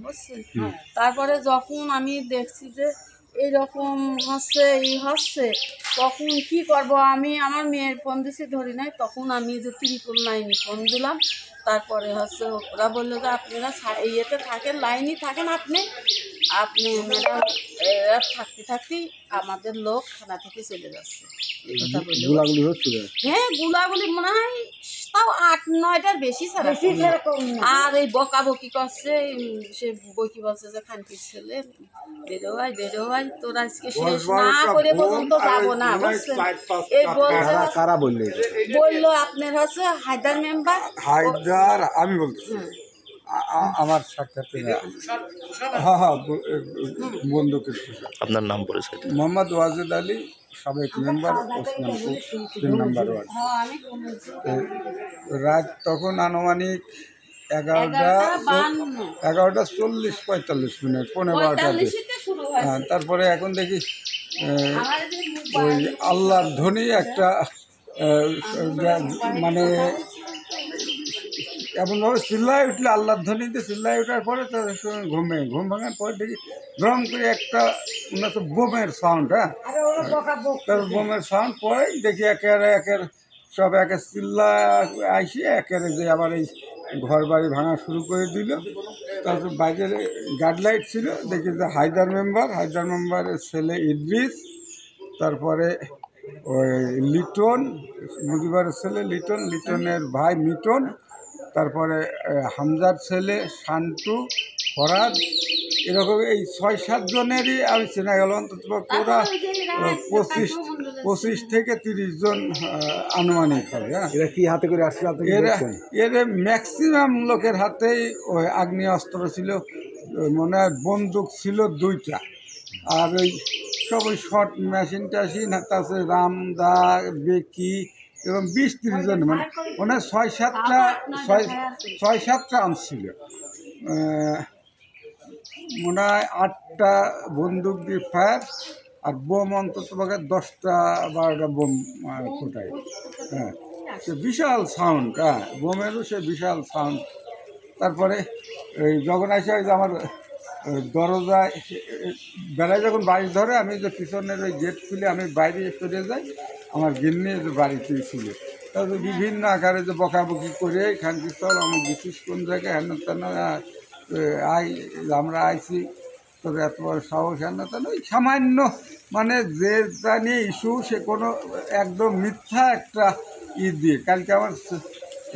বুঝছেন। তারপরে যখন আমি দেখছি যে এইরকম হচ্ছে তখন কি করব, আমি আমার মেয়ের ফোন দিছি ধরি নাই, তখন আমি যে 999 ফোন দিলাম। তারপরে ওরা বললো যে আপনারা ইয়েতে থাকেন, লাইনই থাকেন, আপনি ম্যাডাম এরা থাকতেই আমাদের লোক থানা থেকে চলে যাচ্ছে। এই কথা বললো। গোলাগুলি হচ্ছিল? হ্যাঁ, গোলাগুলি মনে হয় তাও 8-9টার বেশি ছাড়া। আর এই বকাবকি করছে, সে বকি বলছে যে খানকির ছেলে বেরো হয়, তোর আজকে শেষ না করে পর্যন্ত যাবো না, বুঝছেন। এই বলছে, কারা বললে? বললো আপনার হায়দার মেম্বার। হায়দার আমি বলতেছি আমার সাক্ষাৎ। হ্যাঁ, বন্দুকের। আপনার নাম পরিচয়? মোহাম্মদ ওয়াজেদ আলী, সাবেক মেম্বার, ওসমানপুর 3 নম্বর ওয়ার্ড। রাত তখন আনুমানিক 11টা 40-45 মিনিট, 11:45। হ্যাঁ, তারপরে এখন দেখি ওই আল্লাহর ধ্বনি একটা মানে এমনভাবে চিল্লায় উঠলে, আল্লাহর ধ্বনিতে চিল্লায় ওঠার পরে তাদের সঙ্গে ঘুম ভাঙার পরে দেখি গরম করে একটা বোমের সাউন্ড। হ্যাঁ, তারপর বোমের সাউন্ড পরে দেখি একের সব চিল্লা আইসি একেবারে যে আবার এই ঘর বাড়ি ভাঙা শুরু করে দিল। তারপর বাইরের গার্ডলাইট ছিল, দেখি যে হায়দার মেম্বারের ছেলে ইদ্রিস, তারপরে ওই লিটন, মুজিবারের ছেলে লিটনের ভাই মিটন, তারপরে হামজার ছেলে শান্তু, ফরাদ, এরকম এই 6-7 জনেরই আমি চেনা গেল। অন্তত ওরা 25 থেকে 30 জন আনুমানিক হবে। হ্যাঁ, এরা কি হাতে করে আসছে? এর ম্যাক্সিমাম লোকের হাতেই ওই আগ্নেয়াস্ত্র ছিল, মনে হয় বন্দুক ছিল 2টা, আর ওই সব ওই শর্ট মেশিন টাশিন, তাছে রামদা, বেকি, এবং 20-30 জন, মানে মনে হয় 6-7টা আনছিল। মনে হয় 8টা বন্দুক দিয়ে ফায়ার, আর বোম অন্তত 10-12টা বোম ফোটায়। হ্যাঁ, সে বিশাল সাউন্ড। হ্যাঁ, বোমেরও সে বিশাল সাউন্ড। তারপরে এই যখন আসে যে আমার দরজায় বেলায় যখন বাড়ি ধরে, আমি যে পিছনের ওই গেট খুলে আমি বাইরে চলে যাই, আমার গিন্নি যে বাড়িতে ছিল। তারপরে বিভিন্ন আকারে যে বকাবকি করে, খানকির চল আমি বিশেষ কোন জায়গায় হেন তেন আমরা আইছি, তবে এত বড় সাহস হেন তেন, ওই সামান্য মানে যে যা নিয়ে ইস্যু, সে কোনো একদম মিথ্যা একটা দিয়ে। কালকে আমার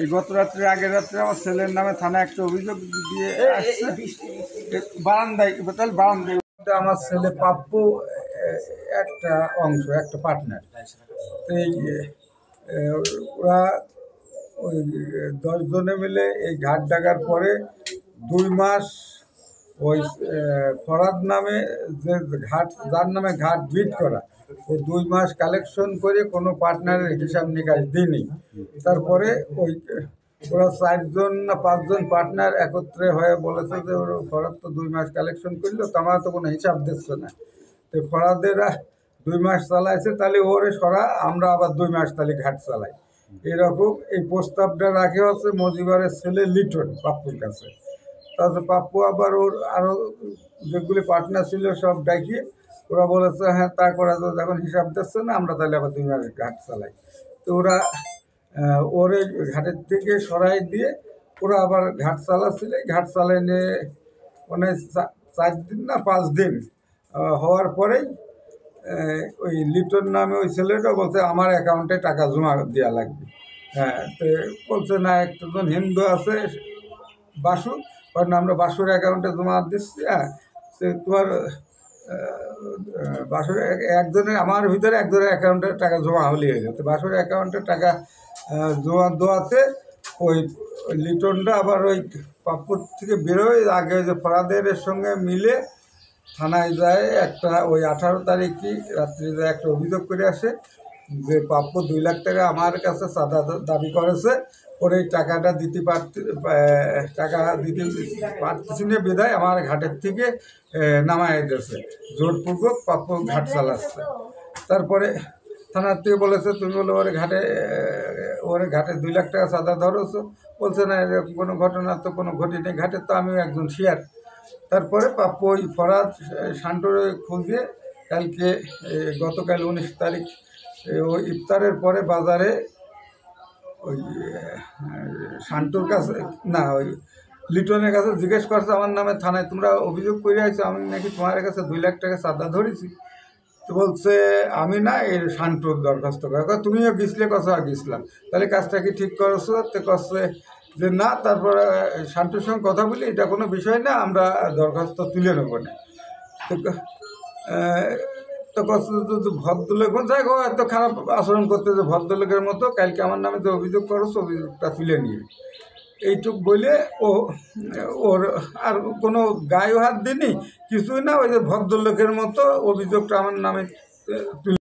এই গত রাত্রে, আগের রাত্রে আমার ছেলের নামে থানায় একটা অভিযোগ দিয়ে আসছে। বারান্দায় আমার ছেলে পাপ্পু একটা অংশ, একটা পার্টনার। এই ওরা ওই 10 জনে মিলে এই ঘাট ডাকার পরে 2 মাস ওই ফরাদ নামে যে যার নামে ঘাট বিট করা, ওই 2 মাস কালেকশন করে কোনো পার্টনারের হিসাব নিকাশ দিইনি। তারপরে ওই ওরা 4 জন না 5 জন পার্টনার একত্রে হয়ে বলেছে যে ওর ফরাদ তো 2 মাস কালেকশন করলো, তো আমার তো কোনো হিসাব দিচ্ছে না। তো ফরাদেরা 2 মাস চালাইছে, তাহলে ওরে সরা, আমরা আবার 2 মাস তাহলে ঘাট চালাই। এরকম এই প্রস্তাবটা রাখে মজিবারের ছেলে লিটন পাপ্পুর কাছে। তারপরে পাপ্পু আবার ওর আরও যেগুলি পার্টনার ছিল সব ডাকিয়ে ওরা বলেছে হ্যাঁ তা করা তো, যখন হিসাব দিচ্ছে না, আমরা তাহলে আবার 2 মাস ঘাট চালাই। তো ওরা ওরে ঘাটের থেকে সরাই দিয়ে ওরা আবার ঘাট চালাচ্ছিল। ঘাট চালাই নিয়ে মানে 4 দিন না 5 দিন হওয়ার পরেই ওই লিটন নামে ওই ছেলেটা বলছে আমার অ্যাকাউন্টে টাকা জমা দেওয়া লাগবে। হ্যাঁ, তো বলছে না, একজন হিন্দু আছে বাসু, কারণ আমরা বাসুর অ্যাকাউন্টে জমা দিচ্ছি। হ্যাঁ, তো তোমার বাসুর একজনের, আমার ভিতরে একজনের অ্যাকাউন্টে টাকা জমা হলেই হয়ে গেছে। বাসুর অ্যাকাউন্টে টাকা জমা দেওয়াতে ওই লিটনটা আবার ওই পাপ্পুর থেকে বেরোয় আগে যে ফরাদের সঙ্গে মিলে থানায় যায়। একটা ওই 18 তারিখই রাত্রিতে একটা অভিযোগ করে আসে যে পাপ্পু 2 লাখ টাকা আমার কাছে চাঁদা দাবি করেছে, ওর এই টাকাটা দিতে পারতেছি না বিধায় আমার ঘাটের থেকে নামায় দিয়েছে, জোরপূর্বক পাপ্পু ঘাট চালাচ্ছে। তারপরে থানার থেকে বলেছে তুমি বলো ওরে ঘাটে 2 লাখ টাকা চাঁদা ধরেছো। বলছে না, এরকম কোনো ঘটনা তো কোনো ঘটেনি, ঘাটের তো আমিও একজন শেয়ার। তারপরে প্রাপ্য ওই ফরাজ শান্তরে খুঁজে কালকে গতকাল 19 তারিখ ওই ইফতারের পরে বাজারে ওই শান্তর কাছে না ওই লিটনের কাছে জিজ্ঞেস করছে আমার নামে থানায় তোমরা অভিযোগ করে আছো আমি নাকি তোমার কাছে 2 লাখ টাকা চাঁদা ধরেছি। তো বলছে আমি না এর শান্তর দরখাস্ত করা তুমিও গেছিলে কথা গেছিলাম তাহলে কাজটা কি ঠিক করছো তো করছে যে না। তারপরে শান্তর সঙ্গে কথা বলি এটা কোনো বিষয় না আমরা দরখাস্ত তুলে নেবো না। তো তো ভদ্রলোক যাই হোক এত খারাপ আচরণ করতে যে ভদ্রলোকের মতো কালকে আমার নামে যে অভিযোগ করছো অভিযোগটা তুলে নিয়ে এইটুক বলে ওর আর কোনো গায়েও হাত দিইনি কিছুই না ওই যে ভদ্রলোকের মতো অভিযোগটা আমার নামে তুলে